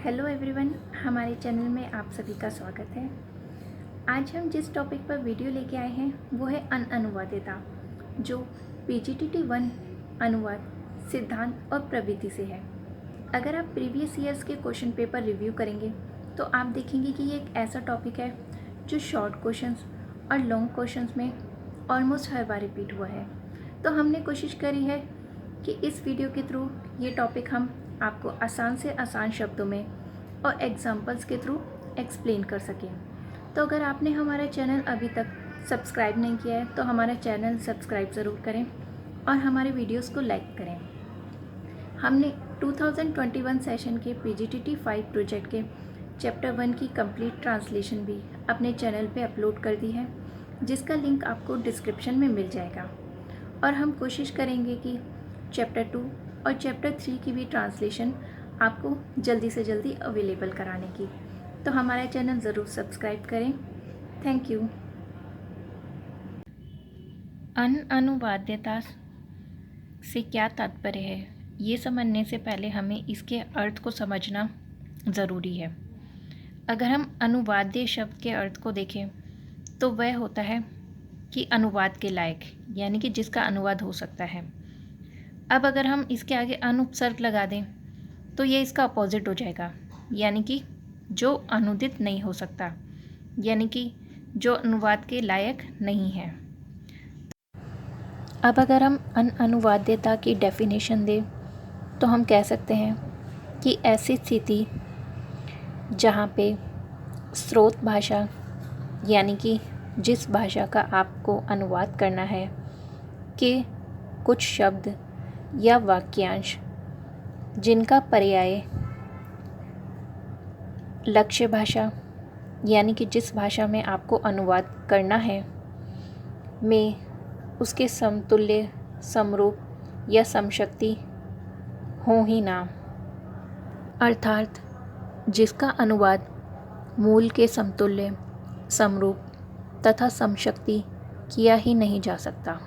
Hello everyone, हमारे channel में आप सभी का स्वागत है। आज हम जिस टॉपिक पर वीडियो लेके आए हैं वो है अनुवादिता, जो पीजीटीटी 1 अनुवाद सिद्धांत और प्रवृत्ति से है। अगर आप प्रीवियस ईयर्स के क्वेश्चन पेपर रिव्यू करेंगे तो आप देखेंगे कि ये एक ऐसा टॉपिक है जो शॉर्ट क्वेश्चंस और लॉन्ग क्वेश्चंस में ऑलमोस्ट हर बार रिपीट हुआ है। तो हमने कोशिश करी है कि इस वीडियो के थ्रू ये टॉपिक हम आपको आसान से आसान शब्दों में और एग्जाम्पल्स के थ्रू एक्सप्लेन कर सकें। तो अगर आपने हमारा चैनल अभी तक सब्सक्राइब नहीं किया है तो हमारा चैनल सब्सक्राइब ज़रूर करें और हमारे वीडियोस को लाइक करें। हमने 2021 सेशन के पीजीटीटी 5 प्रोजेक्ट के चैप्टर 1 की कंप्लीट ट्रांसलेशन भी अपने चैनल पे अपलोड कर दी है, जिसका लिंक आपको डिस्क्रिप्शन में मिल जाएगा। और हम कोशिश करेंगे कि चैप्टर 2 और चैप्टर 3 की भी ट्रांसलेशन आपको जल्दी से जल्दी अवेलेबल कराने की। तो हमारा चैनल ज़रूर सब्सक्राइब करें। Thank you. अनुवाद्यता से क्या तात्पर्य है, ये समझने से पहले हमें इसके अर्थ को समझना ज़रूरी है। अगर हम अनुवाद्य शब्द के अर्थ को देखें तो वह होता है कि अनुवाद के लायक, यानी कि जिसका अनुवाद हो सकता है। अब अगर हम इसके आगे अनुपसर्ग लगा दें तो ये इसका अपोजिट हो जाएगा, यानी कि जो अनुदित नहीं हो सकता, यानी कि जो अनुवाद के लायक नहीं है। अब अगर हम अनुवाद्यता की डेफिनेशन दें तो हम कह सकते हैं कि ऐसी स्थिति जहाँ पे स्रोत भाषा, यानी कि जिस भाषा का आपको अनुवाद करना है, के कुछ शब्द या वाक्यांश जिनका पर्याय लक्ष्य भाषा, यानी कि जिस भाषा में आपको अनुवाद करना है, में उसके समतुल्य, समरूप या समशक्ति हो ही ना, अर्थात जिसका अनुवाद मूल के समतुल्य, समरूप तथा समशक्ति किया ही नहीं जा सकता।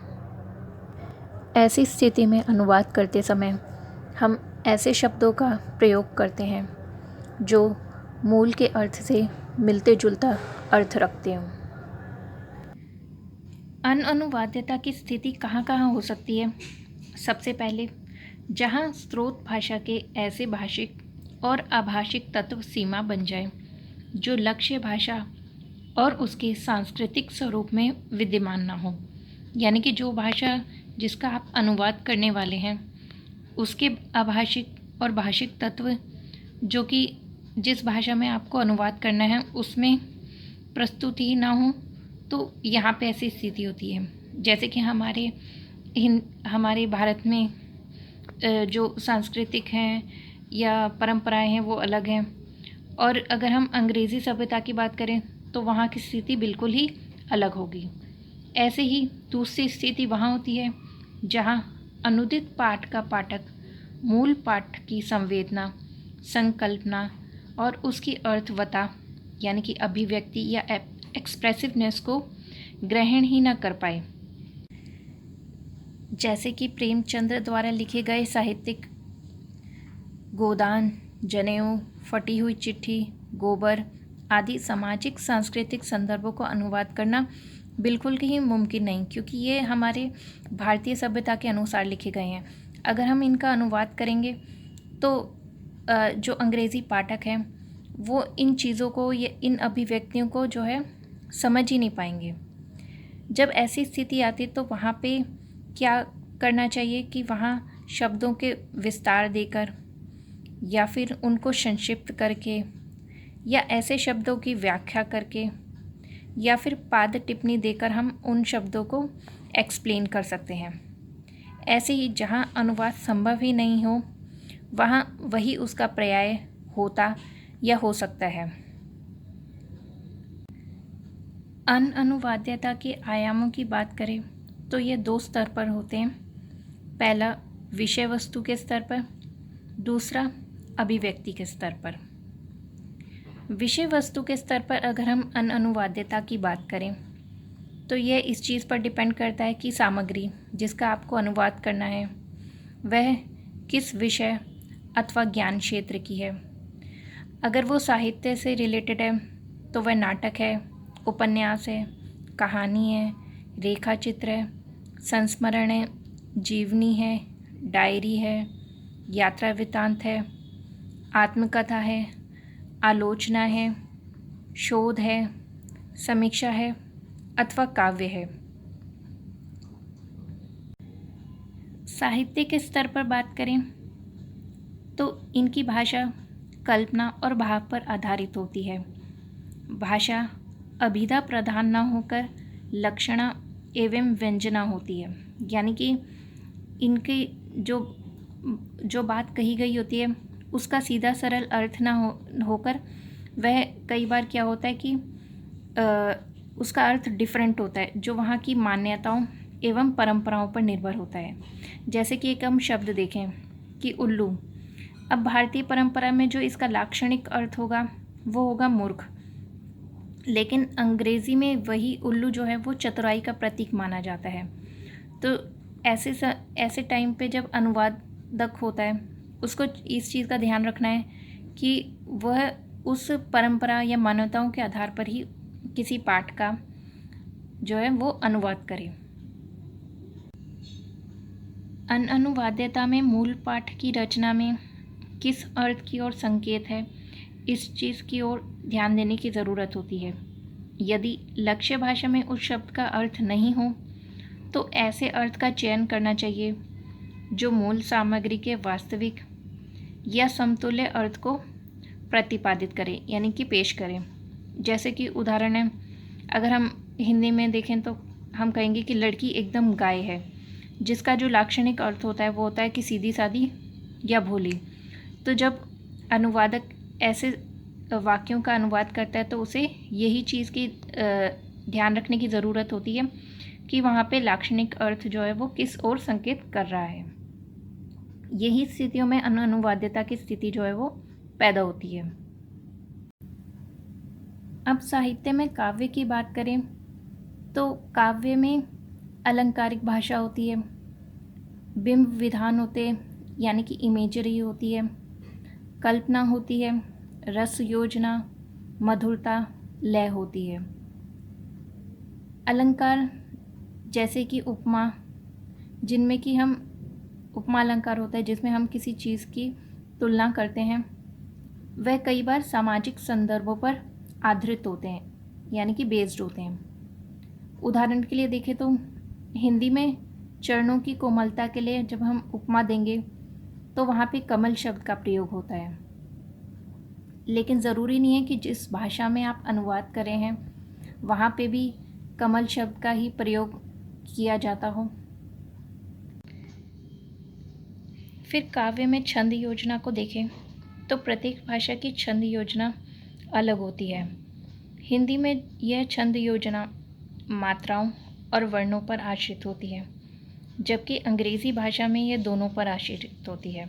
ऐसी स्थिति में अनुवाद करते समय हम ऐसे शब्दों का प्रयोग करते हैं जो मूल के अर्थ से मिलते जुलता अर्थ रखते हों। अनुवाद्यता की स्थिति कहाँ कहाँ हो सकती है? सबसे पहले, जहाँ स्रोत भाषा के ऐसे भाषिक और अभाषिक तत्व सीमा बन जाए जो लक्ष्य भाषा और उसके सांस्कृतिक स्वरूप में विद्यमान ना हो, यानी कि जो भाषा जिसका आप अनुवाद करने वाले हैं उसके अभाषिक और भाषिक तत्व जो कि जिस भाषा में आपको अनुवाद करना है उसमें प्रस्तुत ही ना हो, तो यहाँ पे ऐसी स्थिति होती है। जैसे कि हमारे भारत में जो सांस्कृतिक हैं या परंपराएं हैं वो अलग हैं, और अगर हम अंग्रेज़ी सभ्यता की बात करें तो वहाँ की स्थिति बिल्कुल ही अलग होगी। ऐसे ही दूसरी स्थिति वहाँ होती है जहाँ अनुदित पाठ का पाठक मूल पाठ की संवेदना, संकल्पना और उसकी अर्थवता, यानी कि अभिव्यक्ति या एक्सप्रेसिवनेस को ग्रहण ही न कर पाए। जैसे कि प्रेमचंद्र द्वारा लिखे गए साहित्यिक गोदान, जनेऊ, फटी हुई चिट्ठी, गोबर आदि सामाजिक सांस्कृतिक संदर्भों को अनुवाद करना बिल्कुल ही मुमकिन नहीं, क्योंकि ये हमारे भारतीय सभ्यता के अनुसार लिखे गए हैं। अगर हम इनका अनुवाद करेंगे तो जो अंग्रेज़ी पाठक हैं वो इन चीज़ों को, ये इन अभिव्यक्तियों को जो है समझ ही नहीं पाएंगे। जब ऐसी स्थिति आती तो वहाँ पे क्या करना चाहिए कि वहाँ शब्दों के विस्तार देकर या फिर उनको संक्षिप्त करके या ऐसे शब्दों की व्याख्या करके या फिर पाद टिप्पणी देकर हम उन शब्दों को एक्सप्लेन कर सकते हैं। ऐसे ही जहाँ अनुवाद संभव ही नहीं हो वहाँ वही उसका पर्याय होता या हो सकता है। अनुवाद्यता के आयामों की बात करें तो ये 2 स्तर पर होते हैं। पहला विषय वस्तु के स्तर पर, दूसरा अभिव्यक्ति के स्तर पर। विषय वस्तु के स्तर पर अगर हम अनुवाद्यता की बात करें तो यह इस चीज़ पर डिपेंड करता है कि सामग्री जिसका आपको अनुवाद करना है वह किस विषय अथवा ज्ञान क्षेत्र की है। अगर वो साहित्य से रिलेटेड है तो वह नाटक है, उपन्यास है, कहानी है, रेखा चित्र है, संस्मरण है, जीवनी है, डायरी है, यात्रा वृत्तांत है, आत्मकथा है, आलोचना है, शोध है, समीक्षा है अथवा काव्य है। साहित्य के स्तर पर बात करें तो इनकी भाषा कल्पना और भाव पर आधारित होती है। भाषा अभिधा प्रधान न होकर लक्षणा एवं व्यंजना होती है, यानी कि इनकी जो बात कही गई होती है उसका सीधा सरल अर्थ ना होकर वह कई बार क्या होता है कि उसका अर्थ डिफरेंट होता है, जो वहाँ की मान्यताओं एवं परंपराओं पर निर्भर होता है। जैसे कि एक हम शब्द देखें कि उल्लू, अब भारतीय परंपरा में जो इसका लाक्षणिक अर्थ होगा वो होगा मूर्ख, लेकिन अंग्रेज़ी में वही उल्लू जो है वो चतुराई का प्रतीक माना जाता है। तो ऐसे टाइम पे जब अनुवादक होता है उसको इस चीज़ का ध्यान रखना है कि वह उस परंपरा या मान्यताओं के आधार पर ही किसी पाठ का जो है वो अनुवाद करे। अनुवाद्यता में मूल पाठ की रचना में किस अर्थ की ओर संकेत है, इस चीज़ की ओर ध्यान देने की ज़रूरत होती है। यदि लक्ष्य भाषा में उस शब्द का अर्थ नहीं हो तो ऐसे अर्थ का चयन करना चाहिए जो मूल सामग्री के वास्तविक या समतुल्य अर्थ को प्रतिपादित करे, यानी कि पेश करें। जैसे कि उदाहरण है, अगर हम हिंदी में देखें तो हम कहेंगे कि लड़की एकदम गाय है, जिसका जो लाक्षणिक अर्थ होता है वो होता है कि सीधी सादी या भोली। तो जब अनुवादक ऐसे वाक्यों का अनुवाद करता है तो उसे यही चीज़ की ध्यान रखने की ज़रूरत होती है कि वहाँ पे लाक्षणिक अर्थ जो है वो किस ओर संकेत कर रहा है। यही स्थितियों में अनुवाद्यता की स्थिति जो है वो पैदा होती है। अब साहित्य में काव्य की बात करें तो काव्य में अलंकारिक भाषा होती है, बिंब विधान होते हैं यानी कि इमेजरी होती है, कल्पना होती है, रस योजना, मधुरता, लय होती है। अलंकार जैसे कि उपमा, जिनमें कि हम उपमा अलंकार होता है जिसमें हम किसी चीज़ की तुलना करते हैं, वह कई बार सामाजिक संदर्भों पर आधारित होते हैं, यानी कि बेस्ड होते हैं। उदाहरण के लिए देखें तो हिंदी में चरणों की कोमलता के लिए जब हम उपमा देंगे तो वहाँ पे कमल शब्द का प्रयोग होता है, लेकिन ज़रूरी नहीं है कि जिस भाषा में आप अनुवाद कर रहे हैं वहाँ पे भी कमल शब्द का ही प्रयोग किया जाता हो। फिर काव्य में छंद योजना को देखें तो प्रत्येक भाषा की छंद योजना अलग होती है। हिंदी में यह छंद योजना मात्राओं और वर्णों पर आश्रित होती है, जबकि अंग्रेज़ी भाषा में यह दोनों पर आश्रित होती है।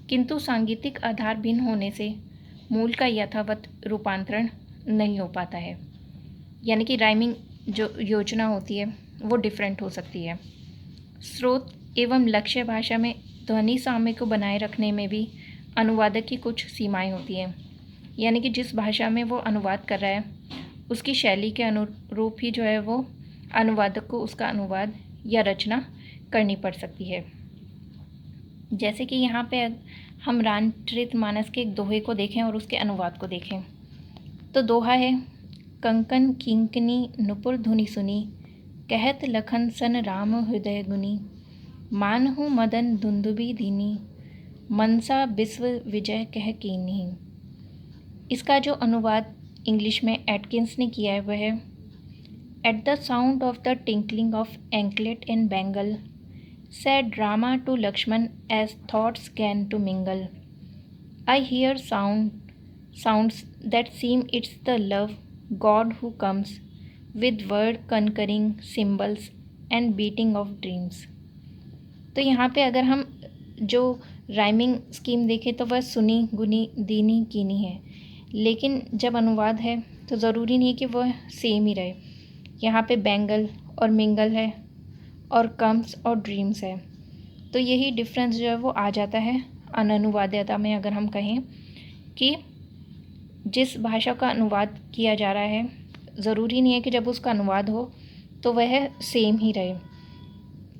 किंतु सांगीतिक आधार भिन्न होने से मूल का यथावत रूपांतरण नहीं हो पाता है, यानी कि राइमिंग जो योजना होती है वो डिफरेंट हो सकती है। स्रोत एवं लक्ष्य भाषा में ध्वनि साम्य को बनाए रखने में भी अनुवादक की कुछ सीमाएं होती हैं, यानी कि जिस भाषा में वो अनुवाद कर रहा है उसकी शैली के अनुरूप ही जो है वो अनुवादक को उसका अनुवाद या रचना करनी पड़ सकती है। जैसे कि यहाँ पे हम रामचरितमानस के एक दोहे को देखें और उसके अनुवाद को देखें तो दोहा है, कंकन किंकनी नुपुर धुनि सुनी, कहत लखन सन राम हृदय गुनी, मानहु मदन दुंदुबी दीनी, मनसा विश्व विजय कह कीन्ही। इसका जो अनुवाद इंग्लिश में एटकिंस ने किया है वह है, at the sound of the tinkling of anklet in Bengal, said Rama to Lakshman as thoughts began to mingle. I hear sounds that seem it's the love God who comes with word conquering symbols and beating of dreams. तो यहाँ पे अगर हम जो rhyming scheme देखें तो वह सुनी गुनी दीनी कीनी है, लेकिन जब अनुवाद है तो ज़रूरी नहीं कि वह सेम ही रहे। यहाँ पे बैंगल और मिंगल है और कम्स और ड्रीम्स है, तो यही डिफरेंस जो है वो आ जाता है अनुवाद्यता में। अगर हम कहें कि जिस भाषा का अनुवाद किया जा रहा है, ज़रूरी नहीं है कि जब उसका अनुवाद हो तो वह सेम ही रहे,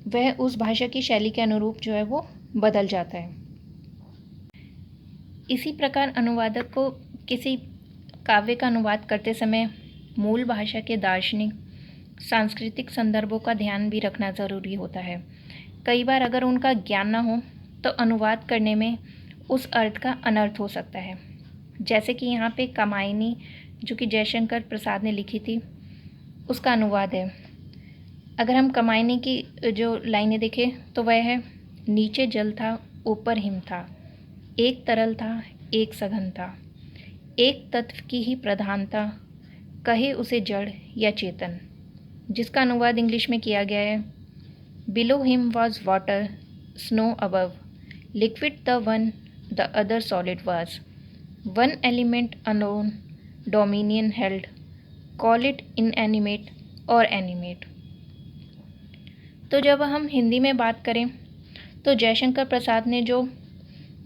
वह उस भाषा की शैली के अनुरूप जो है वो बदल जाता है। इसी प्रकार अनुवादक को किसी काव्य का अनुवाद करते समय मूल भाषा के दार्शनिक सांस्कृतिक संदर्भों का ध्यान भी रखना ज़रूरी होता है। कई बार अगर उनका ज्ञान ना हो तो अनुवाद करने में उस अर्थ का अनर्थ हो सकता है। जैसे कि यहाँ पे कामायनी जो कि जयशंकर प्रसाद ने लिखी थी, उसका अनुवाद है। अगर हम कामायनी की जो लाइनें देखें तो वह है, नीचे जल था ऊपर हिम था, एक तरल था एक सघन था, एक तत्व की ही प्रधानता, कहे उसे जड़ या चेतन। जिसका अनुवाद इंग्लिश में किया गया है, below him was water, snow above, liquid the one, the other solid was, one element unknown, dominion held, call it inanimate और एनिमेट। तो जब हम हिंदी में बात करें तो जयशंकर प्रसाद ने जो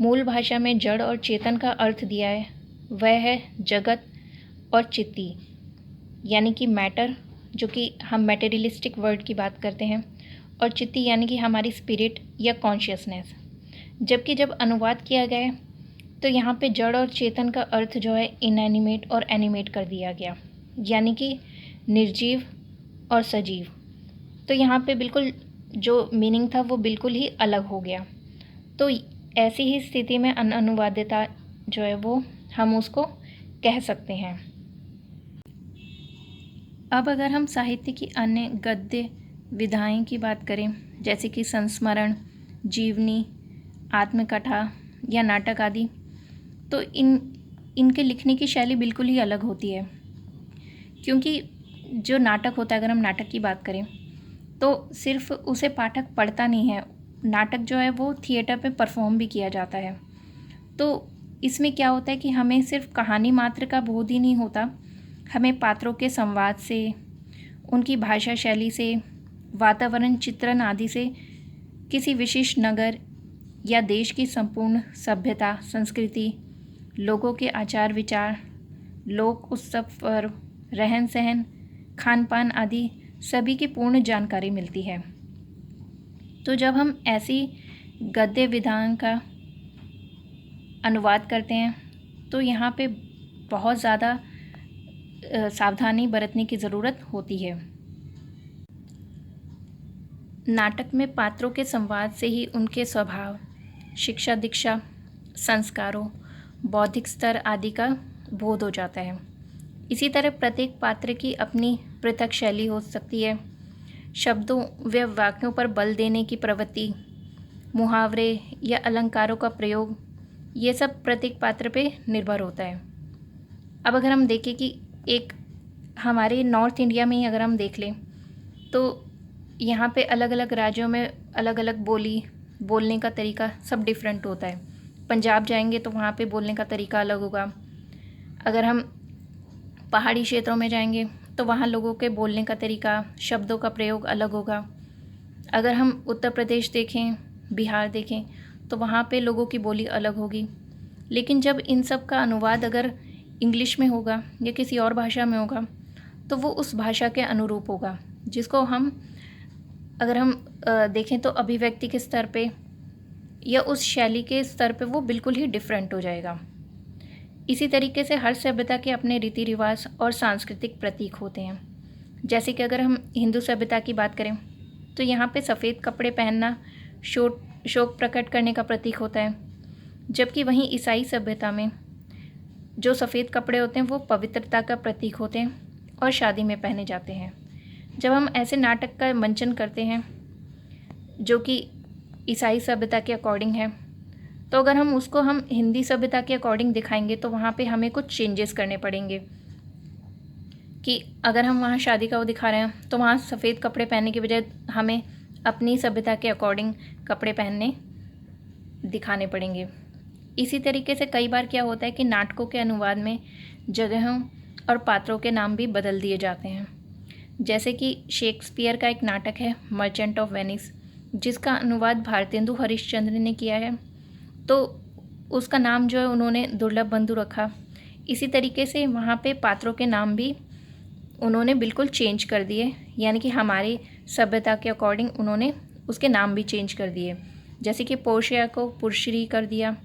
मूल भाषा में जड़ और चेतन का अर्थ दिया है वह है जगत और चित्ती, यानी कि मैटर जो कि हम मैटेरियलिस्टिक वर्ड की बात करते हैं, और चित्ती यानी कि हमारी स्पिरिट या कॉन्शियसनेस। जबकि जब अनुवाद किया गया है तो यहाँ पे जड़ और चेतन का अर्थ जो है इनएनिमेट और एनिमेट कर दिया गया, यानी कि निर्जीव और सजीव। तो यहाँ पे बिल्कुल जो मीनिंग था वो बिल्कुल ही अलग हो गया। तो ऐसी ही स्थिति में अनुवादिता जो है वो हम उसको कह सकते हैं। अब अगर हम साहित्य की अन्य गद्य विधाएं की बात करें, जैसे कि संस्मरण, जीवनी, आत्मकथा या नाटक आदि, तो इनके लिखने की शैली बिल्कुल ही अलग होती है। क्योंकि जो नाटक होता है, अगर हम नाटक की बात करें तो सिर्फ उसे पाठक पढ़ता नहीं है, नाटक जो है वो थिएटर पे परफॉर्म भी किया जाता है। तो इसमें क्या होता है कि हमें सिर्फ कहानी मात्र का बोध ही नहीं होता, हमें पात्रों के संवाद से, उनकी भाषा शैली से, वातावरण चित्रण आदि से किसी विशिष्ट नगर या देश की संपूर्ण सभ्यता, संस्कृति, लोगों के आचार विचार, लोक उत्सव पर्व, रहन सहन, खान पान आदि सभी की पूर्ण जानकारी मिलती है। तो जब हम ऐसी गद्य विधान का अनुवाद करते हैं तो यहाँ पे बहुत ज़्यादा सावधानी बरतने की ज़रूरत होती है। नाटक में पात्रों के संवाद से ही उनके स्वभाव, शिक्षा दीक्षा, संस्कारों, बौद्धिक स्तर आदि का बोध हो जाता है। इसी तरह प्रत्येक पात्र की अपनी पृथक शैली हो सकती है। शब्दों व वाक्यों पर बल देने की प्रवृत्ति, मुहावरे या अलंकारों का प्रयोग, ये सब प्रत्येक पात्र पे निर्भर होता है। अब अगर हम देखें कि एक हमारे नॉर्थ इंडिया में ही अगर हम देख लें तो यहाँ पे अलग अलग राज्यों में अलग अलग बोलने का तरीका सब डिफरेंट होता है। पंजाब जाएंगे तो वहाँ पे बोलने का तरीका अलग होगा। अगर हम पहाड़ी क्षेत्रों में जाएंगे तो वहाँ लोगों के बोलने का तरीका, शब्दों का प्रयोग अलग होगा। अगर हम उत्तर प्रदेश देखें, बिहार देखें तो वहाँ पे लोगों की बोली अलग होगी। लेकिन जब इन सब का अनुवाद अगर इंग्लिश में होगा या किसी और भाषा में होगा तो वो उस भाषा के अनुरूप होगा, जिसको अगर हम देखें तो अभिव्यक्ति के स्तर पे या उस शैली के स्तर पे वो बिल्कुल ही डिफरेंट हो जाएगा। इसी तरीके से हर सभ्यता के अपने रीति रिवाज और सांस्कृतिक प्रतीक होते हैं। जैसे कि अगर हम हिंदू सभ्यता की बात करें तो यहाँ पे सफ़ेद कपड़े पहनना शोक प्रकट करने का प्रतीक होता है, जबकि वहीं ईसाई सभ्यता में जो सफ़ेद कपड़े होते हैं वो पवित्रता का प्रतीक होते हैं और शादी में पहने जाते हैं। जब हम ऐसे नाटक का मंचन करते हैं जो कि ईसाई सभ्यता के अकॉर्डिंग है, तो अगर हम उसको हिंदी सभ्यता के अकॉर्डिंग दिखाएंगे तो वहाँ पे हमें कुछ चेंजेस करने पड़ेंगे। कि अगर हम वहाँ शादी का वो दिखा रहे हैं तो वहाँ सफ़ेद कपड़े पहनने की बजाय हमें अपनी सभ्यता के अकॉर्डिंग कपड़े दिखाने पड़ेंगे। इसी तरीके से कई बार क्या होता है कि नाटकों के अनुवाद में जगहों और पात्रों के नाम भी बदल दिए जाते हैं। जैसे कि शेक्सपियर का एक नाटक है मर्चेंट ऑफ वेनिस, जिसका अनुवाद भारतेंदु हरिश्चंद्र ने किया है। तो उसका नाम जो है उन्होंने दुर्लभ बंधु रखा। इसी तरीके से वहाँ पे पात्रों के नाम भी उन्होंने बिल्कुल चेंज कर दिए, यानी कि हमारी सभ्यता के अकॉर्डिंग उन्होंने उसके नाम भी चेंज कर दिए। जैसे कि पोर्शिया को पुरश्री कर दिया,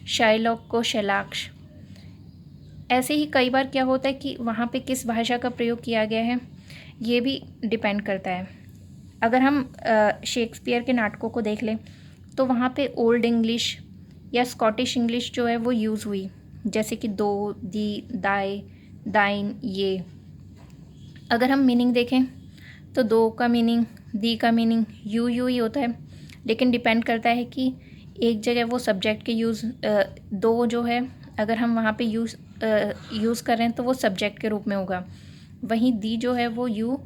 शाइलॉक को शैलाक्ष। ऐसे ही कई बार क्या होता है कि वहाँ पे किस भाषा का प्रयोग किया गया है ये भी डिपेंड करता है। अगर हम शेक्सपियर के नाटकों को देख लें तो वहाँ पे ओल्ड इंग्लिश या स्कॉटिश इंग्लिश जो है वो यूज़ हुई, जैसे कि दो, दी, दाए, दाइन, ये। अगर हम मीनिंग देखें तो दो का मीनिंग, दी का मीनिंग यू ही होता है, लेकिन डिपेंड करता है कि एक जगह वो सब्जेक्ट के यूज़ दो जो है अगर हम वहाँ पे यूज़ कर रहे हैं तो वो सब्जेक्ट के रूप में होगा, वहीं दी जो है वो यू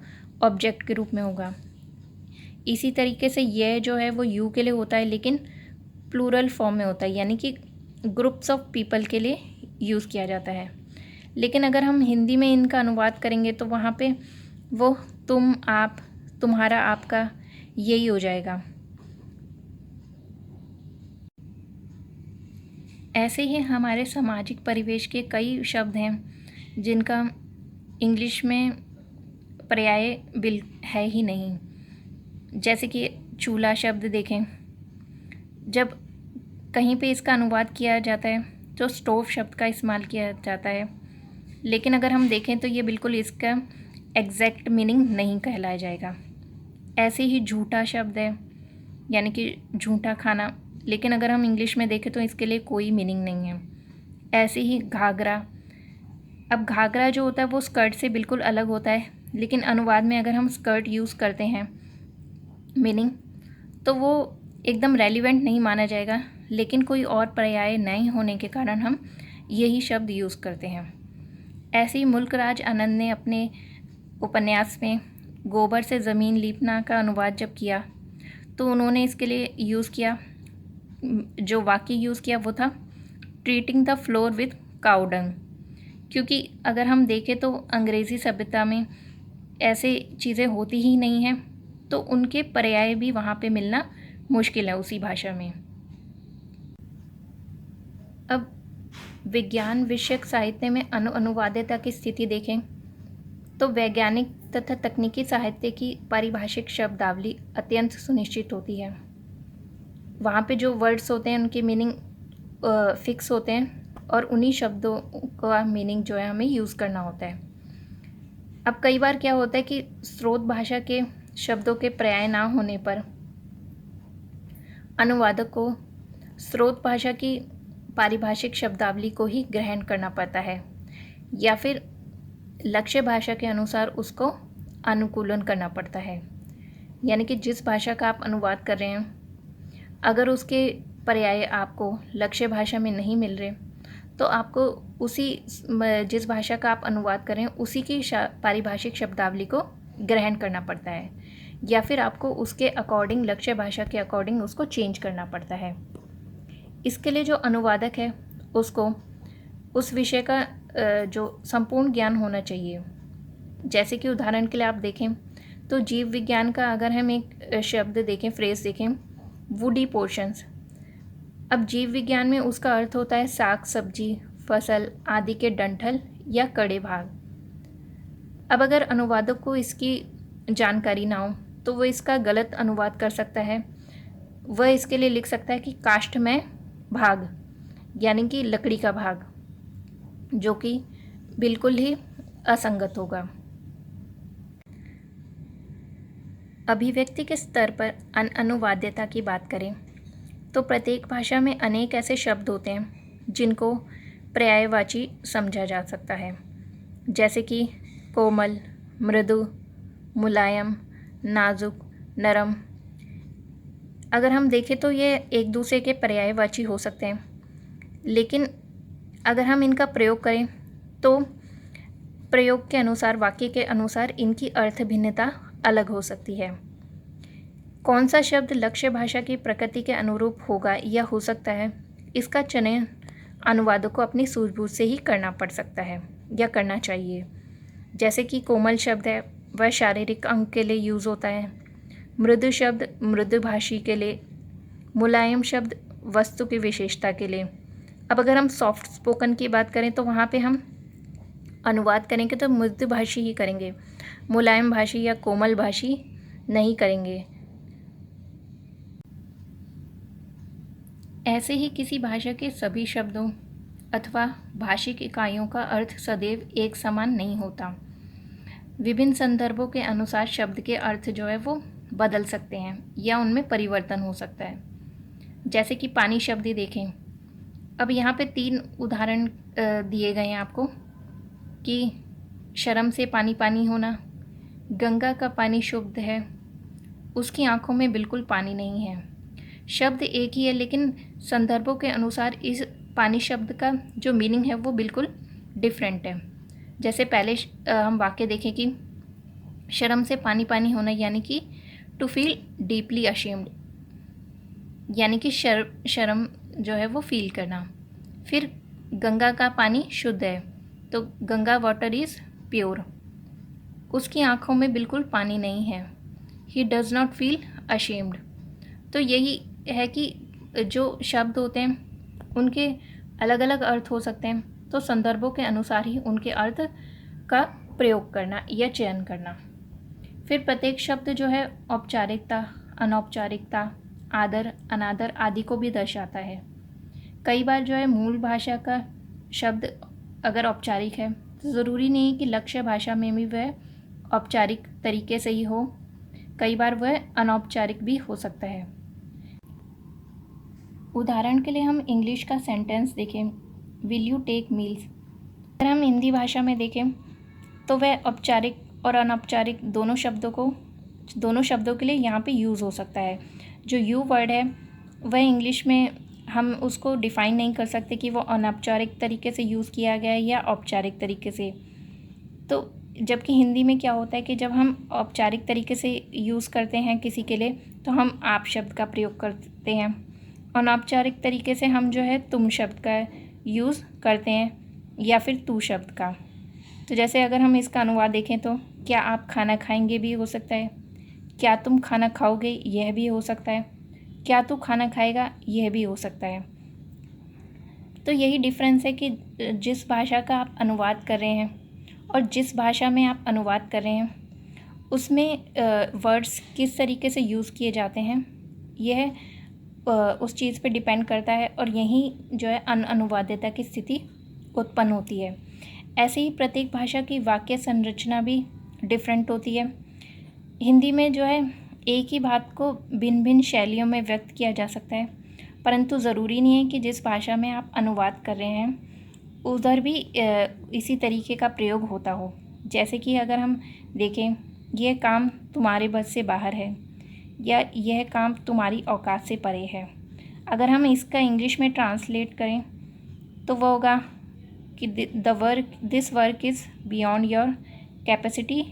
ऑब्जेक्ट के रूप में होगा। इसी तरीके से यह जो है वो यू के लिए होता है लेकिन प्लूरल फॉर्म में होता है, यानी कि ग्रुप्स ऑफ पीपल के लिए यूज़ किया जाता है। लेकिन अगर हम हिंदी में इनका अनुवाद करेंगे तो वहाँ पे वो तुम, आप, तुम्हारा, आपका यही हो जाएगा। ऐसे ही हमारे सामाजिक परिवेश के कई शब्द हैं जिनका इंग्लिश में पर्याय बिल है ही नहीं। जैसे कि चूल्हा शब्द देखें, जब कहीं पे इसका अनुवाद किया जाता है तो स्टोव शब्द का इस्तेमाल किया जाता है, लेकिन अगर हम देखें तो ये बिल्कुल इसका एग्जैक्ट मीनिंग नहीं कहलाया जाएगा। ऐसे ही झूठा शब्द है, यानी कि झूठा खाना, लेकिन अगर हम इंग्लिश में देखें तो इसके लिए कोई मीनिंग नहीं है। ऐसे ही घाघरा। अब घाघरा जो होता है वो स्कर्ट से बिल्कुल अलग होता है, लेकिन अनुवाद में अगर हम स्कर्ट यूज़ करते हैं मीनिंग तो वो एकदम रेलिवेंट नहीं माना जाएगा, लेकिन कोई और पर्याय नहीं होने के कारण हम यही शब्द यूज़ करते हैं। ऐसे ही मुल्कराज आनंद ने अपने उपन्यास में गोबर से ज़मीन लीपना का अनुवाद जब किया तो उन्होंने इसके लिए यूज़ किया, जो वाक्य यूज़ किया वो था treating the floor with cow dung. क्योंकि अगर हम देखें तो अंग्रेज़ी सभ्यता में ऐसे चीज़ें होती ही नहीं हैं, तो उनके पर्याय भी वहाँ पे मिलना मुश्किल है उसी भाषा में। अब विज्ञान विषयक साहित्य में अनुवादिता की स्थिति देखें तो वैज्ञानिक तथा तकनीकी साहित्य की पारिभाषिक शब्दावली अत्यंत सुनिश्चित होती है। वहाँ पे जो वर्ड्स होते हैं उनके मीनिंग फिक्स होते हैं और उन्हीं शब्दों का मीनिंग जो है हमें यूज़ करना होता है। अब कई बार क्या होता है कि स्रोत भाषा के शब्दों के पर्याय ना होने पर अनुवादक को स्रोत भाषा की पारिभाषिक शब्दावली को ही ग्रहण करना पड़ता है, या फिर लक्ष्य भाषा के अनुसार उसको अनुकूलन करना पड़ता है। यानी कि जिस भाषा का आप अनुवाद कर रहे हैं, अगर उसके पर्याय आपको लक्ष्य भाषा में नहीं मिल रहे तो आपको उसी जिस भाषा का आप अनुवाद कर रहे हैं उसी की पारिभाषिक शब्दावली को ग्रहण करना पड़ता है, या फिर आपको उसके अकॉर्डिंग, लक्ष्य भाषा के अकॉर्डिंग उसको चेंज करना पड़ता है। इसके लिए जो अनुवादक है उसको उस विषय का जो संपूर्ण ज्ञान होना चाहिए। जैसे कि उदाहरण के लिए आप देखें तो जीव विज्ञान का अगर हम एक शब्द देखें, फ्रेज़ देखें, वुडी पोर्शंस। अब जीव विज्ञान में उसका अर्थ होता है साग सब्जी, फसल आदि के डंठल या कड़े भाग। अब अगर अनुवादक को इसकी जानकारी ना हो तो वो इसका गलत अनुवाद कर सकता है। वह इसके लिए लिख सकता है कि काष्ठमय भाग, यानी कि लकड़ी का भाग, जो कि बिल्कुल ही असंगत होगा। अभिव्यक्ति के स्तर पर अनुवाद्यता की बात करें तो प्रत्येक भाषा में अनेक ऐसे शब्द होते हैं जिनको पर्यायवाची समझा जा सकता है, जैसे कि कोमल, मृदु, मुलायम, नाजुक, नरम। अगर हम देखें तो ये एक दूसरे के पर्यायवाची हो सकते हैं, लेकिन अगर हम इनका प्रयोग करें तो प्रयोग के अनुसार, वाक्य के अनुसार इनकी अर्थ भिन्नता अलग हो सकती है। कौन सा शब्द लक्ष्य भाषा की प्रकृति के अनुरूप होगा या हो सकता है, इसका चयन अनुवादक को अपनी सूझबूझ से ही करना पड़ सकता है या करना चाहिए। जैसे कि कोमल शब्द है वह शारीरिक अंग के लिए यूज़ होता है, मृदु शब्द मृदुभाषी के लिए, मुलायम शब्द वस्तु की विशेषता के लिए, अब अगर हम सॉफ्ट स्पोकन की बात करें तो वहाँ पे हम अनुवाद करेंगे तो मृदुभाषी ही करेंगे, मुलायम भाषी या कोमल भाषी नहीं करेंगे। ऐसे ही किसी भाषा के सभी शब्दों अथवा भाषिक इकाइयों का अर्थ सदैव एक समान नहीं होता। विभिन्न संदर्भों के अनुसार शब्द के अर्थ जो है वो बदल सकते हैं या उनमें परिवर्तन हो सकता है। जैसे कि पानी शब्द ही देखें, अब यहाँ पे 3 उदाहरण दिए गए हैं आपको कि शर्म से पानी पानी होना, गंगा का पानी शुद्ध है, उसकी आंखों में बिल्कुल पानी नहीं है। शब्द एक ही है लेकिन संदर्भों के अनुसार इस पानी शब्द का जो मीनिंग है वो बिल्कुल डिफरेंट है। जैसे पहले हम वाक्य देखें कि शर्म से पानी पानी होना यानी कि टू फील डीपली अशेम्ड, यानी कि शर्म जो है वो फील करना। फिर गंगा का पानी शुद्ध है तो गंगा वाटर इज़ प्योर, उसकी आँखों में बिल्कुल पानी नहीं है, he does not feel ashamed. तो यही है कि जो शब्द होते हैं उनके अलग अलग अर्थ हो सकते हैं, तो संदर्भों के अनुसार ही उनके अर्थ का प्रयोग करना या चयन करना। फिर प्रत्येक शब्द जो है औपचारिकता, अनौपचारिकता, आदर, अनादर आदि को भी दर्शाता है। कई बार जो है मूल भाषा का शब्द अगर औपचारिक है तो ज़रूरी नहीं कि लक्ष्य भाषा में भी वह औपचारिक तरीके से ही हो, कई बार वह अनौपचारिक भी हो सकता है। उदाहरण के लिए हम इंग्लिश का सेंटेंस देखें, विल यू टेक मील्स। अगर हम हिंदी भाषा में देखें तो वह औपचारिक और अनौपचारिक दोनों शब्दों के लिए यहाँ पे यूज़ हो सकता है। जो यू वर्ड है वह इंग्लिश में हम उसको डिफ़ाइन नहीं कर सकते कि वो अनौपचारिक तरीके से यूज़ किया गया है या औपचारिक तरीके से। तो जबकि हिंदी में क्या होता है कि जब हम औपचारिक तरीके से यूज़ करते हैं किसी के लिए तो हम आप शब्द का प्रयोग करते हैं, अनौपचारिक तरीके से हम जो है तुम शब्द का यूज़ करते हैं या फिर तू शब्द का। तो जैसे अगर हम इसका अनुवाद देखें तो क्या आप खाना खाएंगे भी हो सकता है, क्या तुम खाना खाओगे यह भी हो सकता है, क्या तू खाना खाएगा यह भी हो सकता है। तो यही डिफरेंस है कि जिस भाषा का आप अनुवाद कर रहे हैं और जिस भाषा में आप अनुवाद कर रहे हैं उसमें वर्ड्स किस तरीके से यूज़ किए जाते हैं यह उस चीज़ पे डिपेंड करता है और यही जो है अनुवादिता की स्थिति उत्पन्न होती है। ऐसे ही प्रत्येक भाषा की वाक्य संरचना भी डिफरेंट होती है। हिंदी में जो है एक ही बात को भिन्न भिन्न शैलियों में व्यक्त किया जा सकता है, परंतु ज़रूरी नहीं है कि जिस भाषा में आप अनुवाद कर रहे हैं उधर भी इसी तरीके का प्रयोग होता हो। जैसे कि अगर हम देखें, यह काम तुम्हारे बस से बाहर है या यह काम तुम्हारी औकात से परे है। अगर हम इसका इंग्लिश में ट्रांसलेट करें तो वो होगा कि this work is beyond your capacity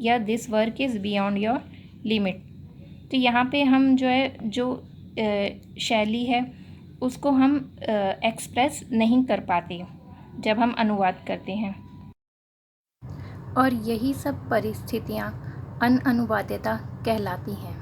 या this work is beyond your limit. तो यहाँ पे हम जो है जो शैली है उसको हम एक्सप्रेस नहीं कर पाते जब हम अनुवाद करते हैं। और यही सब परिस्थितियाँ अनुवादिता कहलाती हैं।